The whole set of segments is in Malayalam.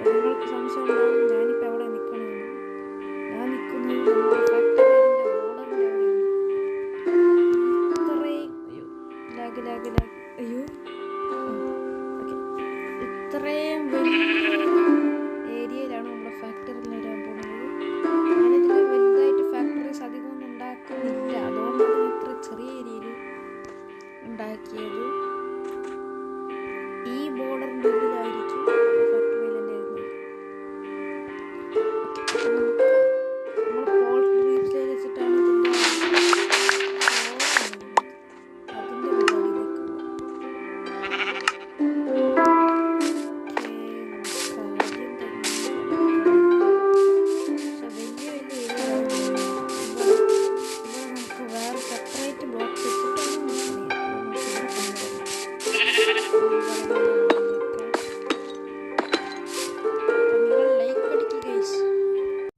നിങ്ങൾക്ക് സംശയം ഉണ്ടാവും ഞാനിപ്പോൾ എവിടെ നിൽക്കണമെന്ന്. ഞാൻ നിൽക്കുന്നത് നമ്മുടെ ഫാക്ടറിയുടെ ബോർഡറിൻ്റെ അവിടെയാണ്. ഇത്രയും ലാഗ് അയ്യോ ഓക്കെ, ഇത്രയും വലിയ ഏരിയയിലാണ് നമ്മുടെ ഫാക്ടറിയിൽ വരാൻ പോകുന്നത്. ഞാനിതിൽ വലുതായിട്ട് ഫാക്ടറീസ് അധികമൊന്നും ഉണ്ടാക്കുന്നില്ല, അതുകൊണ്ടാണ് ഇത്ര ചെറിയ ഏരിയയിൽ ഉണ്ടാക്കിയത്. ഈ ബോർഡറിൻ്റെ ഉള്ളിലായിരിക്കും ഫാക്ടറിയിൽ എൻ്റെ വരുന്നത്. നമ്മൾ പോൾട്രി റീപ്സിൽ വെച്ചിട്ടാണ് ഇതിൻ്റെ അതിൻ്റെ പരിപാടിയിലേക്ക് പോകും.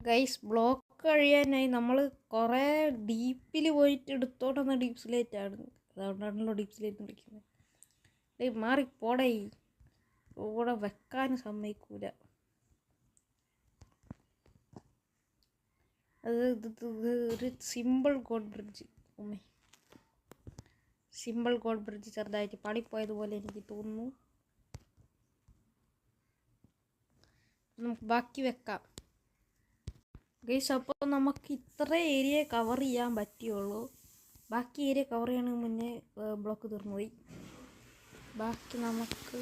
ഗൈസ് ബ്ലോക്ക് കഴിയാനായി നമ്മൾ കുറേ ഡീപ്പിൽ പോയിട്ട് എടുത്തോട്ടുന്ന ഡീപ്പ് സ്ലേറ്റാണ്, അതുകൊണ്ടാണല്ലോ ഡീപ്പ് സ്ലേറ്റ് വിളിക്കുന്നത്. മാറിപ്പോടേ, ഇവിടെ വെക്കാൻ സമ്മതിക്കൂല. അത് ഒരു simple God bridge, simple God bridge ചെറുതായിട്ട് പണിപ്പോയതുപോലെ എനിക്ക് തോന്നുന്നു. നമുക്ക് ബാക്കി വെക്കാം ഗൈസ്. അപ്പോൾ നമുക്ക് ഇത്ര ഏരിയ കവർ ചെയ്യാൻ പറ്റുള്ളൂ. ബാക്കി ഏരിയ കവർ ചെയ്യണമെങ്കിൽ മുന്നേ ബ്ലോക്ക് തീർന്നു പോയി. ബാക്കി നമുക്ക്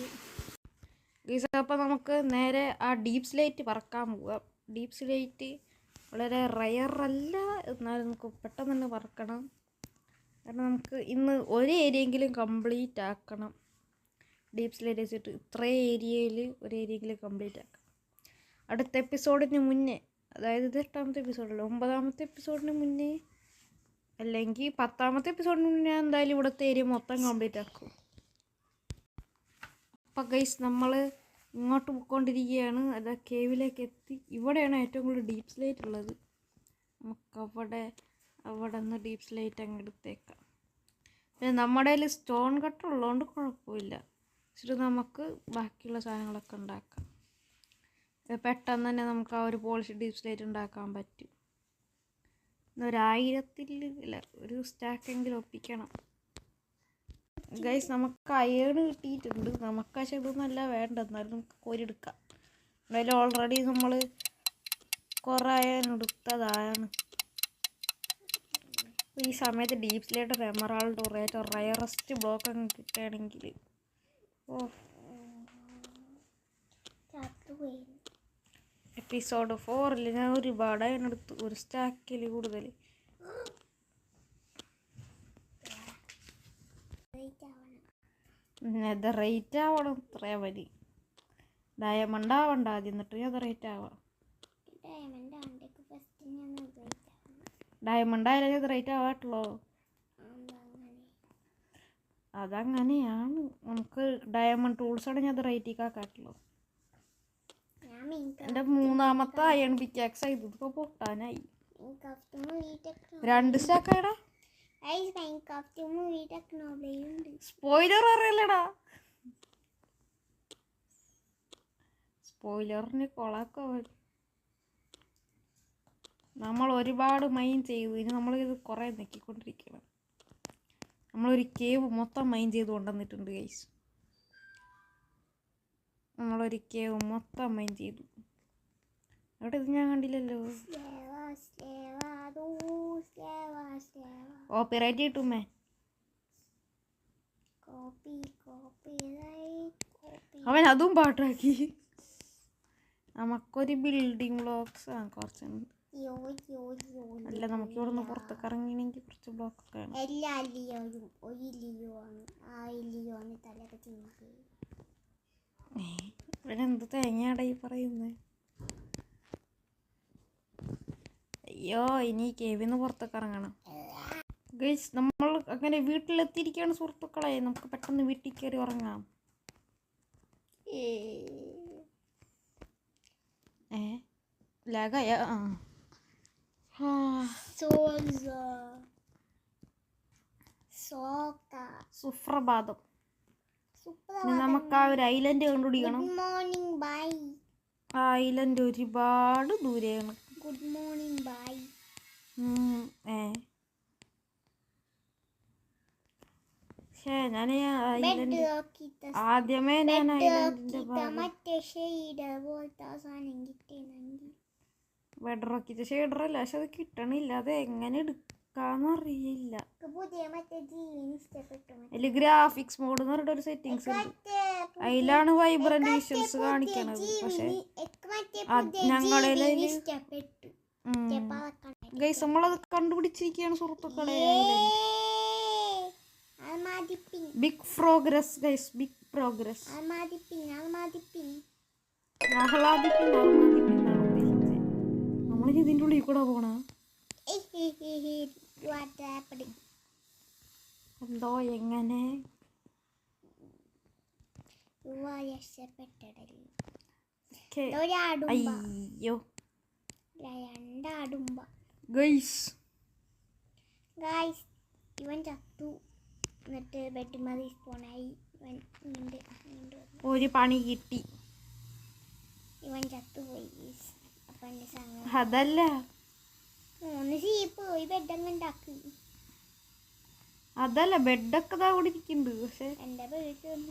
ഗൈസ്, അപ്പോൾ നമുക്ക് നേരെ ആ ഡീപ്പ് സ്ലേറ്റ് പറക്കാൻ പോകാം. ഡീപ്പ് സ്ലേറ്റ് വളരെ റയറല്ല, എന്നാലും നമുക്ക് പെട്ടെന്ന് തന്നെ പറക്കണം. കാരണം നമുക്ക് ഇന്ന് ഒരു ഏരിയയെങ്കിലും കംപ്ലീറ്റ് ആക്കണം. ഡീപ്പ് സ്ലേറ്റ് വെച്ചിട്ട് ഇത്രയും ഏരിയയിൽ ഒരു ഏരിയയെങ്കിലും കംപ്ലീറ്റ് ആക്കണം. അടുത്ത എപ്പിസോഡിന് മുന്നേ, അതായത് ഇത് 8ാമത്തെ എപ്പിസോഡല്ല, 9ാമത്തെ എപ്പിസോഡിന് മുന്നേ അല്ലെങ്കിൽ 10ാമത്തെ എപ്പിസോഡിന് മുന്നേ എന്തായാലും ഇവിടുത്തെ ഏരിയ മൊത്തം കംപ്ലീറ്റ് ആക്കും. അപ്പം ഗൈസ് നമ്മൾ ഇങ്ങോട്ട് പോയിക്കൊണ്ടിരിക്കുകയാണ്. അത് കേവിലേക്ക് എത്തി. ഇവിടെയാണ് ഏറ്റവും കൂടുതൽ ഡീപ്പ് സ്ലേറ്റ് ഉള്ളത്. നമുക്ക് അവിടെ നിന്ന് ഡീപ്പ് സ്ലേറ്റ് അങ്ങ് എടുത്തേക്കാം. പിന്നെ നമ്മുടെ കയ്യിൽ സ്റ്റോൺ കട്ടർ ഉള്ളതുകൊണ്ട് കുഴപ്പമില്ല. എന്നിട്ട് നമുക്ക് ബാക്കിയുള്ള സാധനങ്ങളൊക്കെ ഉണ്ടാക്കാം. പെട്ടെന്ന് തന്നെ നമുക്ക് ആ ഒരു പോളിഷ് ഡീപ്പ് സ്ലേറ്റ് ഉണ്ടാക്കാൻ പറ്റും. 1000 ഇല്ല, ഒരു സ്റ്റാക്കെങ്കിലും ഒപ്പിക്കണം ഗൈസ്. നമുക്ക് അയേൺ കിട്ടിയിട്ടുണ്ട്. നമുക്ക് പക്ഷേ ഇതൊന്നല്ല വേണ്ട, എന്നാലും നമുക്ക് കോരിയെടുക്കാം. എന്തായാലും ഓൾറെഡി നമ്മൾ കുറേ അയേൺ എടുത്തതാണ്. ഈ സമയത്ത് ഡീപ്പ് സ്ലേറ്റ് എമറാൾഡ് ഏറ്റവും റയറസ്റ്റ് ബ്ലോക്ക് അങ്ങ് കിട്ടുകയാണെങ്കിൽ എപ്പിസോഡ് 4 ഞാൻ ഒരുപാട് അതിനെടുത്തു, ഒരു സ്റ്റാക്കിൽ കൂടുതൽ. അത് റേറ്റ് ആവണം, ഇത്രയാ മതി. ഡയമണ്ട് ആവണ്ട ആദ്യം, എന്നിട്ട് അത് റേറ്റ് ആവാം. ഡയമണ്ട് ആയാലും അത് റേറ്റ് ആവാട്ടുള്ളൂ. അതങ്ങനെയാണ്. നമുക്ക് ഡയമണ്ട് ടൂൾസ് ആണെങ്കിൽ അത് റേറ്റിക്ക് ആക്കാട്ടുള്ളൂ. എൻ്റെ 3ാമത്തെ അയൺ പിക്കാക്സ് ഇതിപ്പോൾ പൊട്ടാനായി. 2 സ്റ്റാക്കായടാ. സ്പോയിലർ അറിയില്ലടാ, സ്പോയിലറിന് കൊളാക്കോ. നമ്മൾ ഒരുപാട് മൈൻ ചെയ്തു, ഇനി നമ്മളിത് കുറേ നെക്കിക്കൊണ്ടിരിക്കണം. നമ്മളൊരു കേവ് മൊത്തം മൈൻ ചെയ്ത് കൊണ്ടുവന്നിട്ടുണ്ട് ഗൈസ്. നമ്മളൊരു കേവ് മൊത്തം മൈൻ ചെയ്തു. അവിടെ ഇത് ഞാൻ കണ്ടില്ലല്ലോ. കോപ്പിറൈറ്റ് കിട്ടുമേ. അവൻ അതും പാട്ടാക്കി. നമുക്കൊരു ബിൽഡിംഗ് ബ്ലോക്സ് കുറച്ചുണ്ട്. അല്ല, നമുക്ക് ഇവിടെ നിന്ന് പുറത്തേക്ക് ഇറങ്ങിയെങ്കിൽ കുറച്ച് ബ്ലോക്കൊക്കെ ആണ്. ഇവനെന്ത് തേങ്ങയാടാ ഈ പറയുന്നത്? അയ്യോ, ഇനി കേവിന്ന് പുറത്തേക്ക് ഇറങ്ങണം ഗൈസ്. നമ്മൾ അങ്ങനെ വീട്ടിലെത്തിയിരിക്കുകയാണ് സുഹൃത്തുക്കളെ. നമുക്ക് പെട്ടെന്ന് വീട്ടിൽ കയറി ഉറങ്ങാം. ലാഗായ സുപ്രഭാതം. നമുക്ക് ആ ഒരു ഐലൻഡ് കണ്ടുപിടിക്കണം. ഐലൻഡ് ഒരുപാട് ദൂരെയാണ്. Good morning bye. ഞാൻ ആദ്യമേ ഞാൻ ഐലൻഡിന്റെ ബെഡറോക്കിച്ച ഷെയ്ഡറല്ല, പക്ഷെ അത് കിട്ടണില്ല. അത് എങ്ങനെ എടുക്കാന്നറിയില്ല. അതില് ഗ്രാഫിക്സ് മോഡ് എന്ന് പറഞ്ഞിട്ട് ഒരു സെറ്റിങ്സ് ഉണ്ട്. അതിലാണ് വൈബ്രന്റ് വിഷ്വൽസ് കാണിക്കണത്. പക്ഷെ ഞങ്ങളെ ഗൈസ് നമ്മളത് കണ്ടുപിടിച്ചിരിക്കുകയാണ് സുഹൃത്തുക്കളെ. Big progress guys, big progress. നമ്മളിനി ഇതിൻ്റെ ഉള്ളിൽ കൂടെ പോണ എന്തോ എങ്ങനെ അയ്യോ ഗൈസ് ഇവൻ ചത്തു. എന്നിട്ട് ബെഡ്മതി സ്പോണായി. ഒരു പണി കിട്ടി. ഇവൻ ചത്തുപോയി. അതല്ല, പോയി ബെഡങ്ങ് ഉണ്ടാക്കി. അതല്ല, ബെഡൊക്കെ ഇതാ കൂടി ഇരിക്കുന്നുണ്ട്. പക്ഷെ എന്റെ വീട്ടിൽ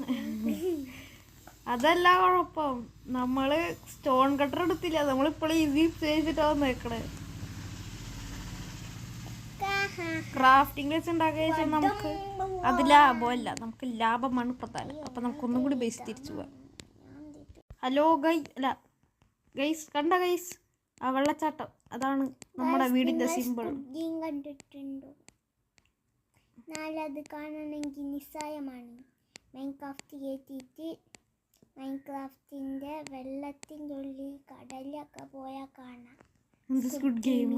അതല്ല കുഴപ്പം. നമ്മള് സ്റ്റോൺ കട്ടർ എടുത്തില്ല. നമ്മളിപ്പോഴും ഈസി ചെയ്തിട്ടാ നോക്കണേ. ക്രാഫ്റ്റിംഗ് വെച്ച് ഉണ്ടാക്കിയ നമുക്ക് അത് ലാഭമല്ല, നമുക്ക് ലാഭമാണ് പ്രധാനം. അപ്പൊ നമുക്കൊന്നും കൂടി ബേസ് തിരിച്ചു പോവാം. ഹലോ ഗൈസ് കണ്ട ഗൈസ്, ആ വെള്ളച്ചാട്ടം അതാണ് നമ്മുടെ വീടിന്റെ സിമ്പിൾ. കണ്ടിട്ടുണ്ടോ? നാളത് കാണണമെങ്കിൽ നിസ്സായമാണ്. മൈൻക്രാഫ്റ്റ് കയറ്റിയിട്ട് മൈൻക്രാഫ്റ്റിന്റെ വെള്ളത്തിൻ്റെ ഉള്ളിൽ കടലൊക്കെ പോയാൽ കാണാം. Squid game.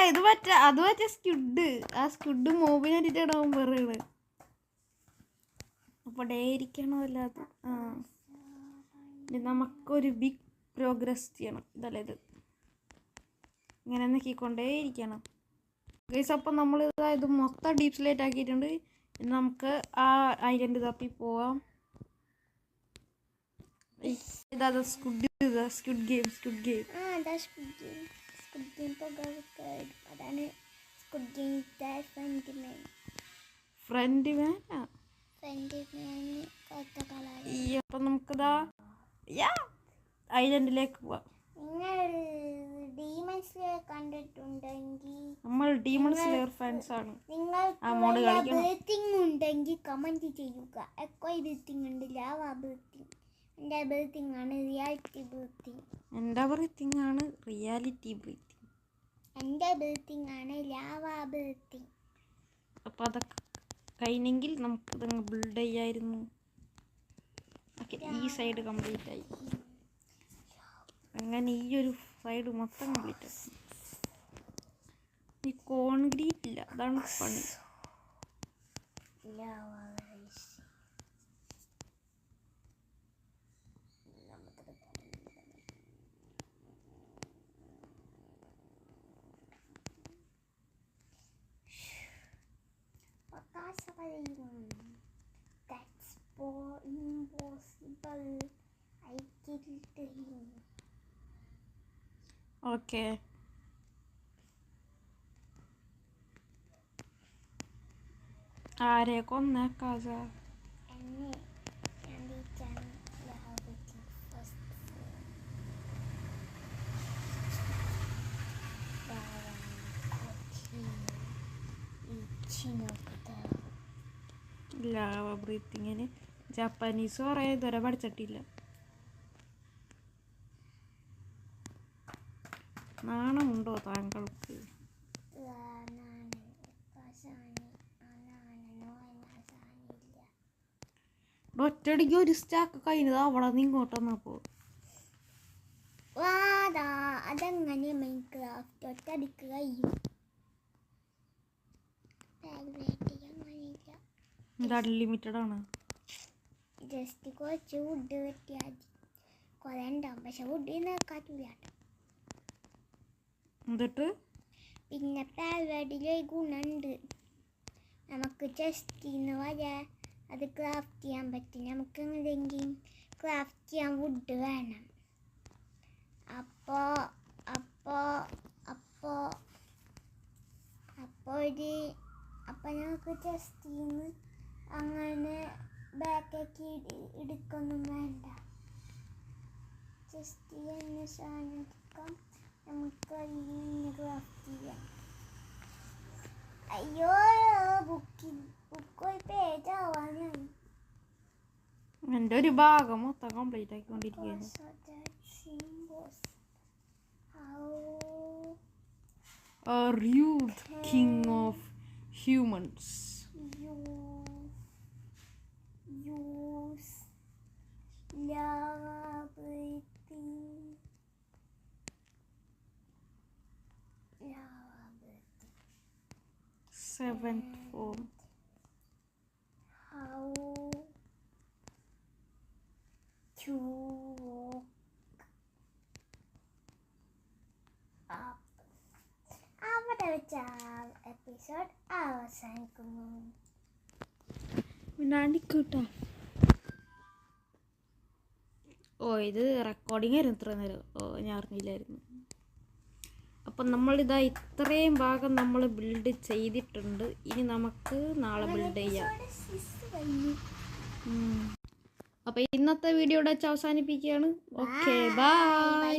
ഇത് അത് മറ്റേ സ്ക്വിഡ്. ആ സ്ക്വിഡ് മൂവിനായിട്ടാണ് പറയുന്നത്. അപ്പൊ ഡേ ഇരിക്കണമല്ല അത്. നമുക്കൊരു ബിഗ് പ്രോഗ്രസ് ചെയ്യണം. ഇതല്ലേ ഇത്, ഇങ്ങനെ നോക്കിക്കൊണ്ടേ ഇരിക്കണം ഗൈസ്. അപ്പം നമ്മൾ ഇത് മൊത്തം ഡീപ് സ്ലേറ്റ് ആക്കിയിട്ടുണ്ട്. ഇനി നമുക്ക് ആ ഐലൻഡ് തപ്പി പോവാം. ഇതാ സ്ക്വിഡ് ഗെയിം. ഫ്രണ്ട് മാനാ. അപ്പം നമുക്കിതാ ഐലൻഡിലേക്ക് പോവാം. നമ്മൾ ഡീമൺ സ്ലെയർ ഫാൻസ് ആണ്. ഉണ്ടെങ്കിൽ കമന്റ് ചെയ്യുക. എക്കോ ബ്രീത്തിങ് ഉണ്ട്, ലാവ ബ്രീത്തിങ്. എൻ്റെ ബ്രീത്തിങ് ആണ് റിയാലിറ്റി ബ്രീത്തിങ്. എൻ്റെ ബ്രീത്തിങ് ആണ് റിയാലിറ്റി ബ്രീത്തിങ്. എൻ്റെ ബ്രീത്തിങ് ആണ് ലാവ ബ്രീത്തിങ്. അപ്പോൾ അതൊക്കെ കഴിഞ്ഞെങ്കിൽ നമുക്കിതങ്ങ് ബിൽഡ് ചെയ്യായിരുന്നു. ഈ സൈഡ് കംപ്ലീറ്റ് ആയി. അങ്ങനെ ഈ ഒരു സൈഡ് മൊത്തം കംപ്ലീറ്റ് ആയി. ഈ കോൺക്രീറ്റ് ഇല്ല, അതാണ് പണി. That's impossible. I killed him. Okay, ആരെ കൊന്നേക്കാജ? ലാവ ബ്രീത്തിങ്ങിന് ജാപ്പാനീസ് കുറേ ഇതുവരെ പഠിച്ചിട്ടില്ല. നാണമുണ്ടോ താങ്കൾക്ക്? ഒറ്റടിക്ക് ഒരു സ്റ്റാക്ക് കഴിഞ്ഞത് അവിടെ നിന്ന് ഇങ്ങോട്ട് വന്നപ്പോ അതെങ്ങനെ മൈൻക്രാഫ്റ്റ് ഒറ്റടിക്ക് കഴിയും? ഇത് അൺലിമിറ്റഡ് ആണ്. ജസ്റ്റ് കുറച്ച് വുഡ് വെട്ടിയാൽ മതി. കുറേ ഉണ്ടാവും, പക്ഷെ വുഡ് നിൽക്കാറ്റില്ല. എന്നിട്ട് പിന്നെ പാൽവാടിയിൽ ഗുണമുണ്ട്. നമുക്ക് ചെസ്റ്റിന്ന് വരെ അത് ക്രാഫ്റ്റ് ചെയ്യാൻ പറ്റും. നമുക്ക് എന്തെങ്കിലും ക്രാഫ്റ്റ് ചെയ്യാൻ വുഡ് വേണം. അപ്പോ അപ്പോ അപ്പോ അപ്പൊ ഞങ്ങൾക്ക് ജസ്റ്റ് അങ്ങനെ ബാക്കേക്ക് എടുക്കൊന്നും വേണ്ട. ജസ്റ്റ് എന്നെ സാധനം എടുക്കാം, നമുക്ക് ഇങ്ങനെ ക്രാഫ്റ്റ് ചെയ്യാം. അയ്യോ ബുക്ക് ഒരു പേജാവാനായി. എൻ്റെ ഒരു ഭാഗം മൊത്തം complete ആക്കിക്കൊണ്ടിരിക്കുകയാണ്. Are you the king of humans? Use lava breathing. 7th form. How to walk up. അവിടെ വെച്ച എപ്പിസോഡ് അവസാനിക്കുന്നു. മിണ്ടാണ്ടിക്കൂട്ടാ. ഇത് റെക്കോർഡിംഗ് ആയിരുന്നു ഇത്ര നേരം. ഞാൻ അറിഞ്ഞില്ലായിരുന്നു. അപ്പം നമ്മളിതാ ഇത്രയും ഭാഗം നമ്മൾ ബിൽഡ് ചെയ്തിട്ടുണ്ട്. ഇനി നമുക്ക് നാളെ ബിൽഡ് ചെയ്യാം. അപ്പം ഇന്നത്തെ വീഡിയോ ഇവിടെ വെച്ച് അവസാനിപ്പിക്കുകയാണ്. Okay bye.